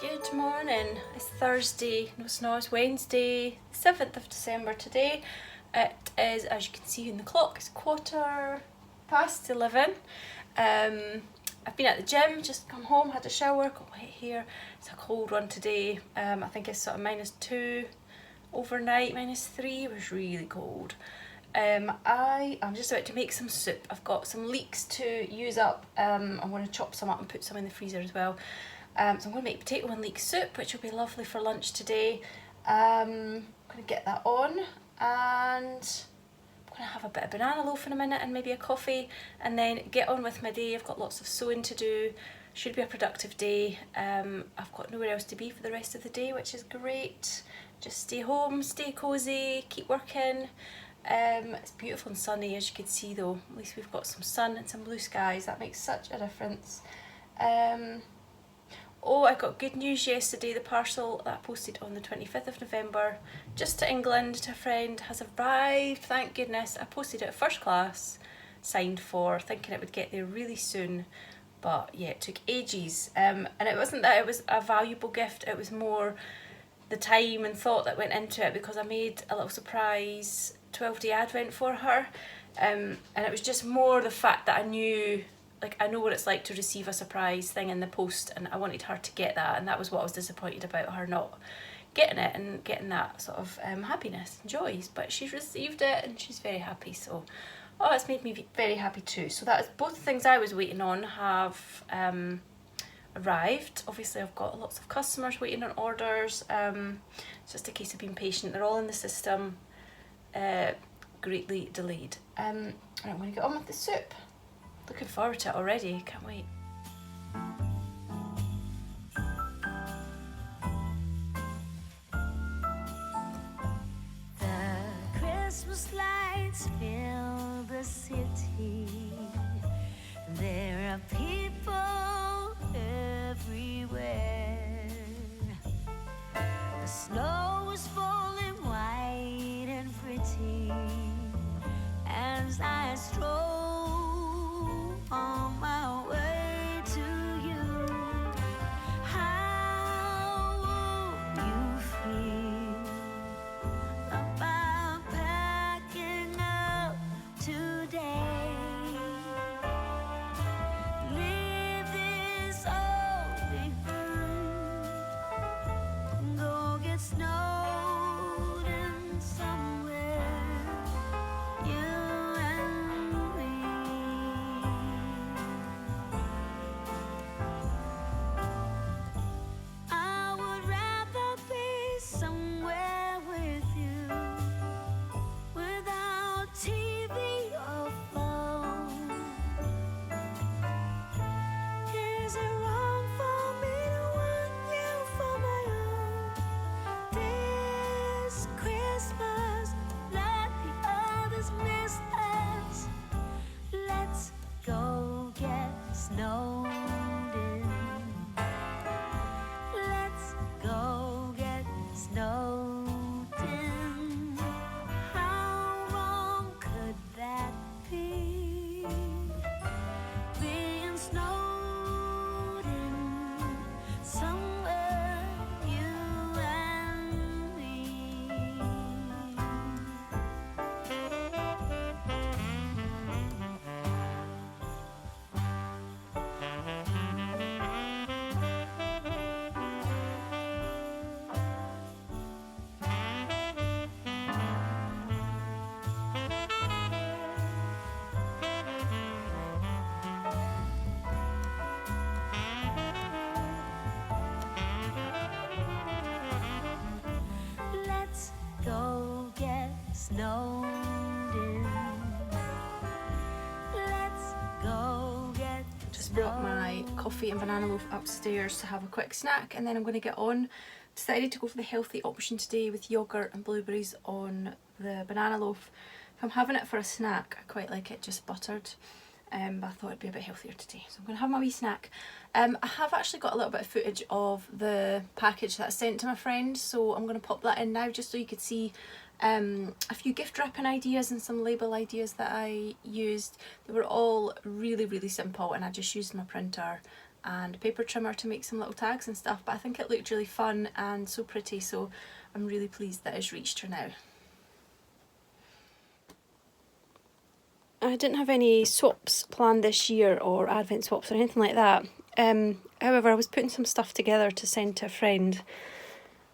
Good morning. It's Thursday, no, it's Wednesday, 7th of December today. It is, as you can see in the clock, it's 11:15. I've been at the gym, just come home, had a shower, got wet hair. It's a cold one today. I think it's sort of -2 overnight, -3, it was really cold. I'm just about to make some soup. I've got some leeks to use up. I'm going to chop some up and put some in the freezer as well. So I'm going to make potato and leek soup, which will be lovely for lunch today. I'm going to get that on, and I'm going to have a bit of banana loaf in a minute and maybe a coffee, and then get on with my day. I've got lots of sewing to do. Should be a productive day. I've got nowhere else to be for the rest of the day, which is great. Just stay home, stay cosy, keep working. It's beautiful and sunny, as you can see though. At least we've got some sun and some blue skies. That makes such a difference. Oh, I got good news yesterday. The parcel that I posted on the 25th of November, just to England, to a friend, has arrived, thank goodness. I posted it first class, signed for, thinking it would get there really soon. But yeah, it took ages. And it wasn't that it was a valuable gift, it was more the time and thought that went into it, because I made a little surprise 12-day advent for her. And it was just more the fact that I knew, like, I know what it's like to receive a surprise thing in the post, and I wanted her to get that, and that was what I was disappointed about, her not getting it and getting that sort of happiness and joys. But she's received it and she's very happy, so it's made me very happy too. So that is, both things I was waiting on have arrived. Obviously I've got lots of customers waiting on orders. It's just a case of being patient. They're all in the system, greatly delayed. And I'm going to get on with the soup. Looking forward to it already, can't wait. The Christmas lights fill the city. There are people everywhere. The snow is falling white and pretty as I stroll on my way to you. How will you feel about packing up today? Leave this all behind and go get snowed in somewhere. You and me. I would rather be somewhere with you, without TV or phone. Is it wrong for me to want you for my own? This Christmas, let the others miss us. Let's go get snowed in. Let's go get snowed in. How wrong could that be? Being snowed in somewhere, you and me. Let's go get snowed in. Let's go get Just brought my coffee and banana loaf upstairs to have a quick snack, and then I'm going to get on. Decided to go for the healthy option today with yogurt and blueberries on the banana loaf. If I'm having it for a snack, I quite like it just buttered, but I thought it'd be a bit healthier today, so I'm going to have my wee snack. I have actually got a little bit of footage of the package that I sent to my friend, so I'm going to pop that in now just so you could see a few gift wrapping ideas and some label ideas that I used. They were all really, really simple, and I just used my printer and a paper trimmer to make some little tags and stuff, but I think it looked really fun and so pretty, so I'm really pleased that it's reached her now. I didn't have any swaps planned this year, or advent swaps or anything like that. However, I was putting some stuff together to send to a friend,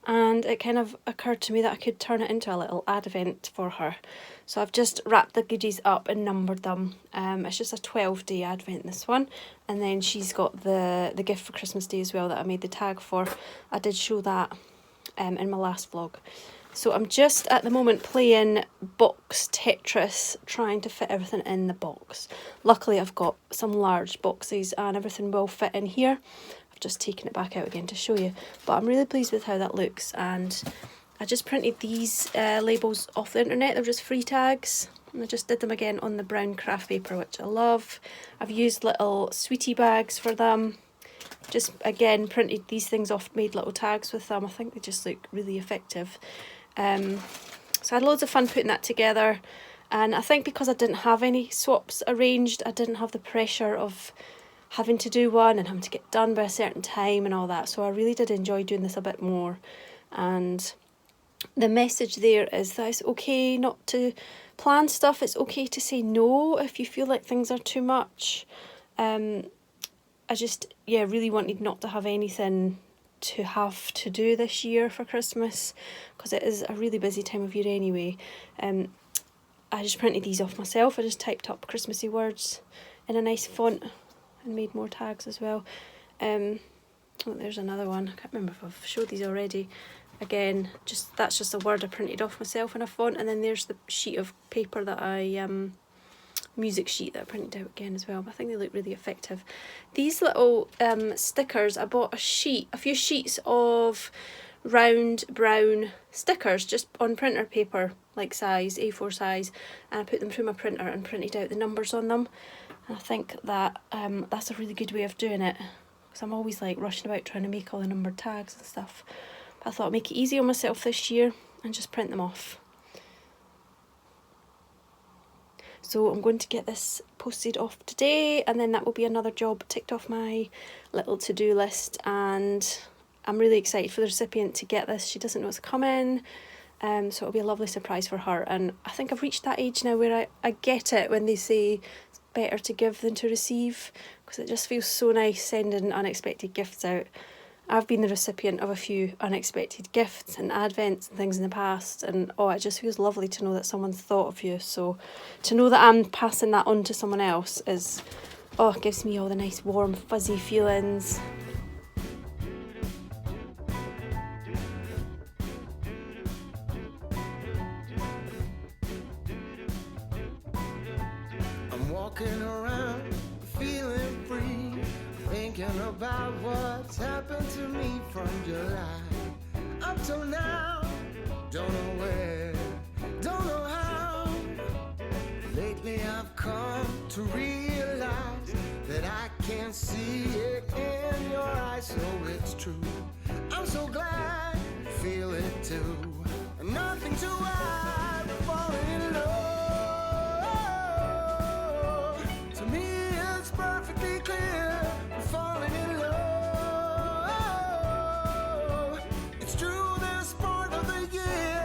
and it kind of occurred to me that I could turn it into a little advent for her. So I've just wrapped the goodies up and numbered them. It's just a 12-day advent, this one. And then she's got the gift for Christmas Day as well that I made the tag for. I did show that in my last vlog. So I'm just at the moment playing box Tetris, trying to fit everything in the box. Luckily I've got some large boxes and everything will fit in here. I've just taken it back out again to show you. But I'm really pleased with how that looks, and I just printed these labels off the internet. They're just free tags, and I just did them again on the brown craft paper, which I love. I've used little sweetie bags for them. Just again printed these things off, made little tags with them. I think they just look really effective. So I had loads of fun putting that together, and I think because I didn't have any swaps arranged, I didn't have the pressure of having to do one and having to get done by a certain time and all that, so I really did enjoy doing this a bit more. And the message there is that it's okay not to plan stuff, it's okay to say no if you feel like things are too much. I just really wanted not to have anything to have to do this year for Christmas, because it is a really busy time of year anyway. I just printed these off myself. I just typed up Christmassy words in a nice font and made more tags as well. Oh, there's another one. I can't remember if I've showed these already. Again, that's just a word I printed off myself in a font, and then there's the sheet of paper that I music sheet that I printed out again as well. I think they look really effective. These little stickers, I bought a few sheets of round brown stickers just on printer paper, like size A4 size, and I put them through my printer and printed out the numbers on them. And I think that that's a really good way of doing it, because I'm always like rushing about trying to make all the numbered tags and stuff. But I thought I'd make it easy on myself this year and just print them off. So I'm going to get this posted off today, and then that will be another job ticked off my little to-do list, and I'm really excited for the recipient to get this. She doesn't know it's coming, so it'll be a lovely surprise for her. And I think I've reached that age now where I get it when they say it's better to give than to receive, because it just feels so nice sending unexpected gifts out. I've been the recipient of a few unexpected gifts and advents and things in the past, and oh, it just feels lovely to know that someone's thought of you. So to know that I'm passing that on to someone else is, oh, it gives me all the nice warm fuzzy feelings. I'm walking around feeling free, thinking about what's happened to me from July up till now. Don't know where, don't know how. Lately I've come to realize that I can see it in your eyes, so it's true. I'm so glad you feel it too. Nothing to hide, falling in love. To me it's perfectly clear, we're falling in love. It's true, this part of the year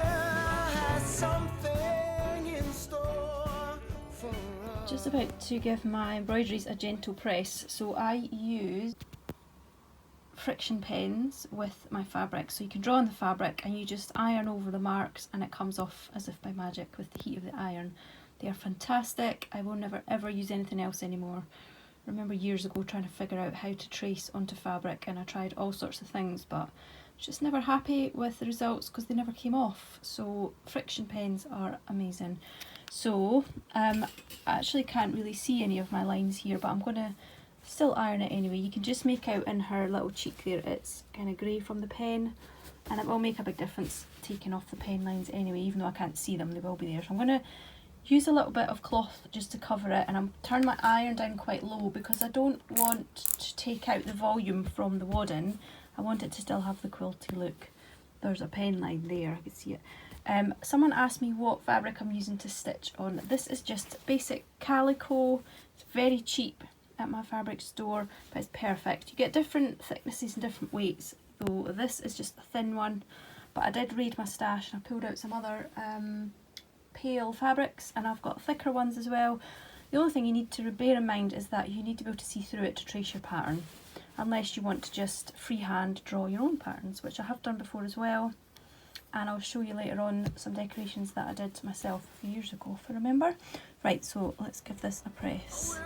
has something in store for us. Just about to give my embroideries a gentle press, so I use friction pens with my fabric, so you can draw on the fabric and you just iron over the marks and it comes off as if by magic with the heat of the iron. They are fantastic. I will never ever use anything else anymore. I remember years ago trying to figure out how to trace onto fabric, and I tried all sorts of things, but I was just never happy with the results because they never came off. So friction pens are amazing. So I actually can't really see any of my lines here, but I'm going to still iron it anyway. You can just make out in her little cheek there, it's kind of grey from the pen, and it will make a big difference taking off the pen lines anyway, even though I can't see them, they will be there. So I'm going to use a little bit of cloth just to cover it, and I'm turning my iron down quite low because I don't want to take out the volume from the wadding. I want it to still have the quilty look. There's a pen line there, I can see it. Someone asked me what fabric I'm using to stitch on. This is just basic calico. It's very cheap. at my fabric store, but it's perfect. You get different thicknesses and different weights, though this is just a thin one, but I did raid my stash and I pulled out some other pale fabrics, and I've got thicker ones as well. The only thing you need to bear in mind is that you need to be able to see through it to trace your pattern, unless you want to just freehand draw your own patterns, which I have done before as well. And I'll show you later on some decorations that I did myself a few years ago, if I remember. Right, so let's give this a press.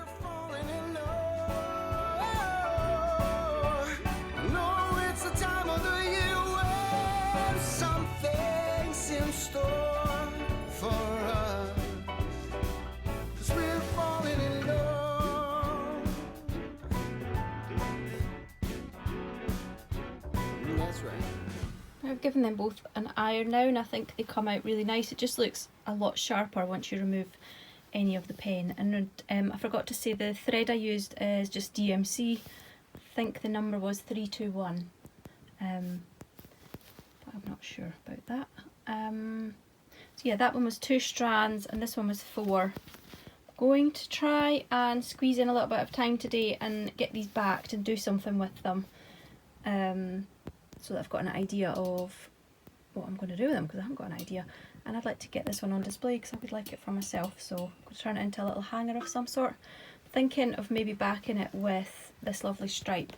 I've given them both an iron now, and I think they come out really nice. It just looks a lot sharper once you remove any of the pen. And I forgot to say the thread I used is just DMC. I think the number was 321, but I'm not sure about that. So yeah, that one was 2 strands and this one was 4. Going to try and squeeze in a little bit of time today and get these backed and do something with them. So that I've got an idea of what I'm going to do with them, because I haven't got an idea. And I'd like to get this one on display because I would like it for myself, so I'm going to turn it into a little hanger of some sort. Thinking of maybe backing it with this lovely stripe.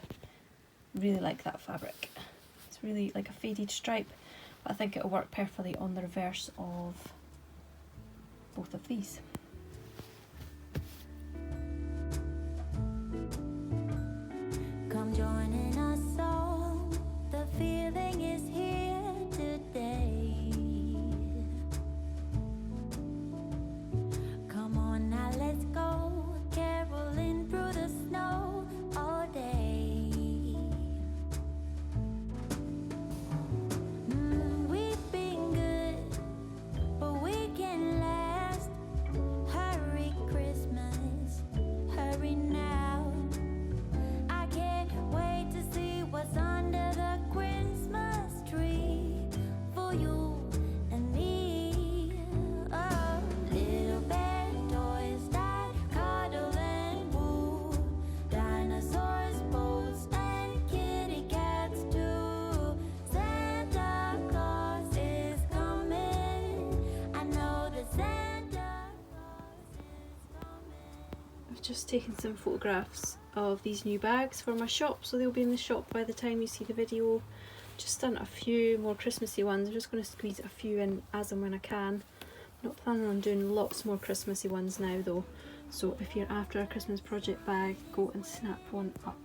Really like that fabric. It's really like a faded stripe, but I think it'll work perfectly on the reverse of both of these. Come joining us all, the feeling is here today. Come on now, let's go, caroling through the snow all day. We've been good, but we can last. Hurry Christmas, hurry now. I can't wait to see what's under the Christmas tree for you and me. Oh, little bear toys that cuddle and woo, dinosaurs, boats, and kitty cats too. Santa Claus is coming. I know that Santa Claus is coming. I've just taken some photographs of these new bags for my shop, so they'll be in the shop by the time you see the video. Just done a few more Christmassy ones. I'm just going to squeeze a few in as and when I can. Not planning on doing lots more Christmassy ones now though, so if you're after a Christmas project bag, go and snap one up.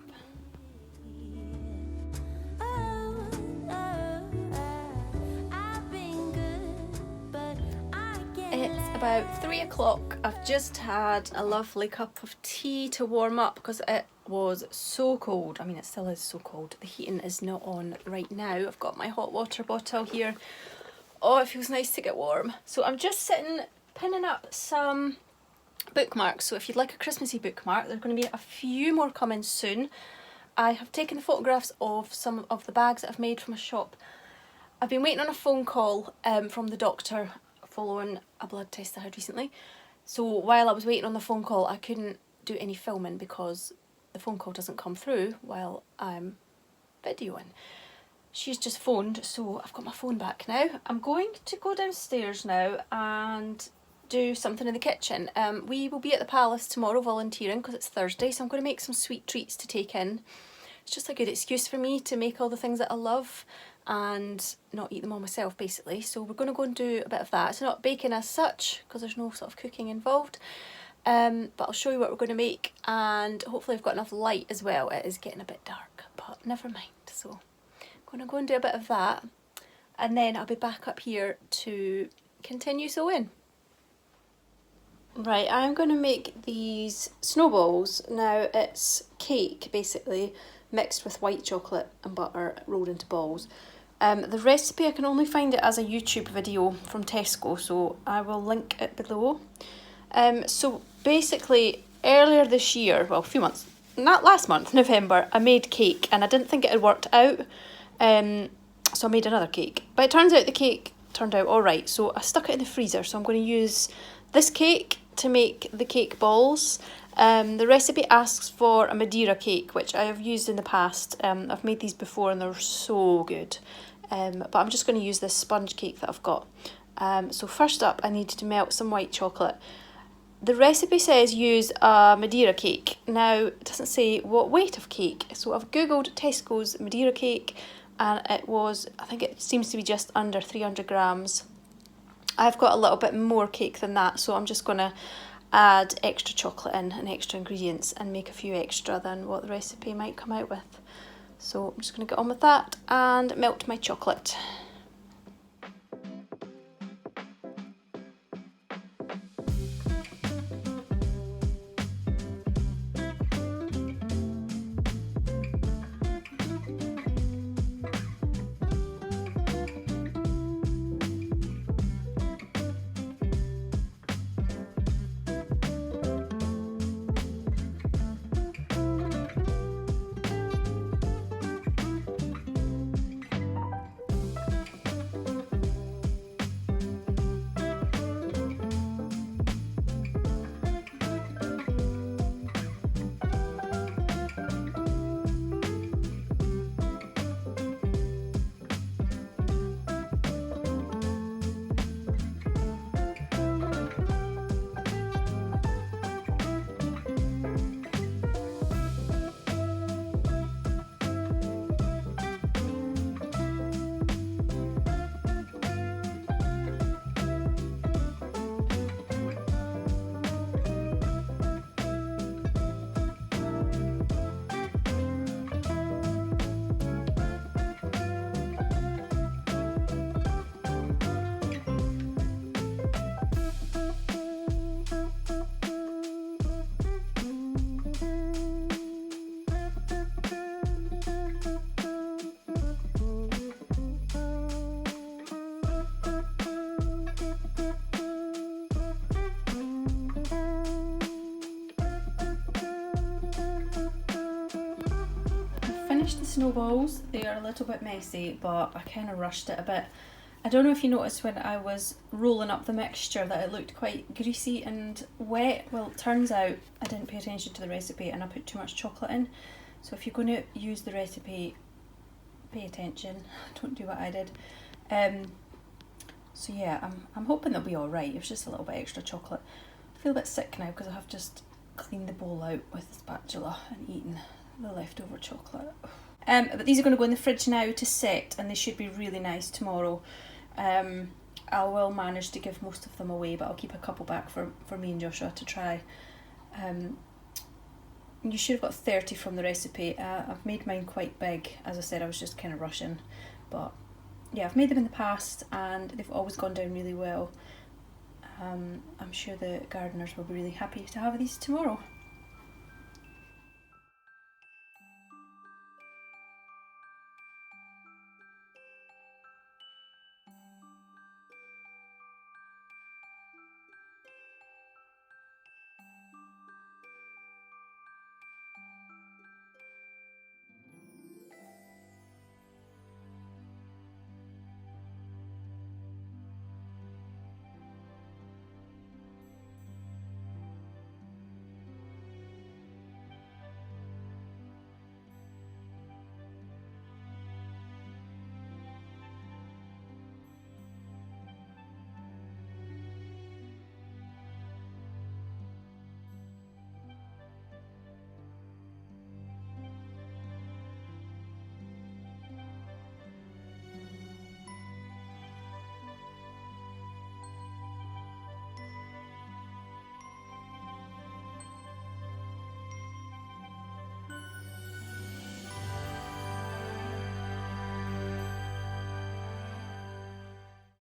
It's about 3 o'clock. I've just had a lovely cup of tea to warm up because it was so cold. I mean, it still is so cold. The heating is not on right now. I've got my hot water bottle here. Oh, it feels nice to get warm. So I'm just sitting pinning up some bookmarks. So if you'd like a Christmassy bookmark, there are going to be a few more coming soon. I have taken photographs of some of the bags that I've made from a shop. I've been waiting on a phone call from the doctor following a blood test I had recently. So while I was waiting on the phone call, I couldn't do any filming because the phone call doesn't come through while I'm videoing. She's just phoned, so I've got my phone back now. I'm going to go downstairs now and do something in the kitchen. We will be at the palace tomorrow volunteering because it's Thursday, so I'm going to make some sweet treats to take in. It's just a good excuse for me to make all the things that I love and not eat them all myself basically. So we're going to go and do a bit of that. It's not baking as such because there's no sort of cooking involved, but I'll show you what we're going to make, and hopefully I've got enough light as well. It is getting a bit dark, but never mind. So I'm going to go and do a bit of that, and then I'll be back up here to continue sewing. Right, I'm going to make these snowballs. Now it's cake basically mixed with white chocolate and butter rolled into balls. The recipe, I can only find it as a YouTube video from Tesco, so I will link it below. So basically earlier this year, well a few months, not last month, November, I made cake and I didn't think it had worked out, so I made another cake. But it turns out the cake turned out alright, so I stuck it in the freezer. So I'm going to use this cake to make the cake balls. The recipe asks for a Madeira cake, which I have used in the past. I've made these before and they're so good. But I'm just going to use this sponge cake that I've got. So first up, I need to melt some white chocolate. The recipe says use a Madeira cake. Now, it doesn't say what weight of cake. So I've googled Tesco's Madeira cake and it was, I think it seems to be just under 300 grams. I've got a little bit more cake than that, so I'm just going to add extra chocolate in and extra ingredients and make a few extra than what the recipe might come out with. So I'm just going to get on with that and melt my chocolate. Finished the snowballs. They are a little bit messy, but I kind of rushed it a bit. I don't know if you noticed when I was rolling up the mixture that it looked quite greasy and wet. Well, it turns out I didn't pay attention to the recipe and I put too much chocolate in. So if you're going to use the recipe, pay attention. Don't do what I did. So yeah, I'm hoping they'll be alright. It was just a little bit extra chocolate. I feel a bit sick now because I have just cleaned the bowl out with the spatula and eaten the leftover chocolate. But these are going to go in the fridge now to set, and they should be really nice tomorrow. I will manage to give most of them away, but I'll keep a couple back for me and Joshua to try. You should have got 30 from the recipe. I've made mine quite big. As I said, I was just kind of rushing, but yeah, I've made them in the past and they've always gone down really well. I'm sure the gardeners will be really happy to have these tomorrow.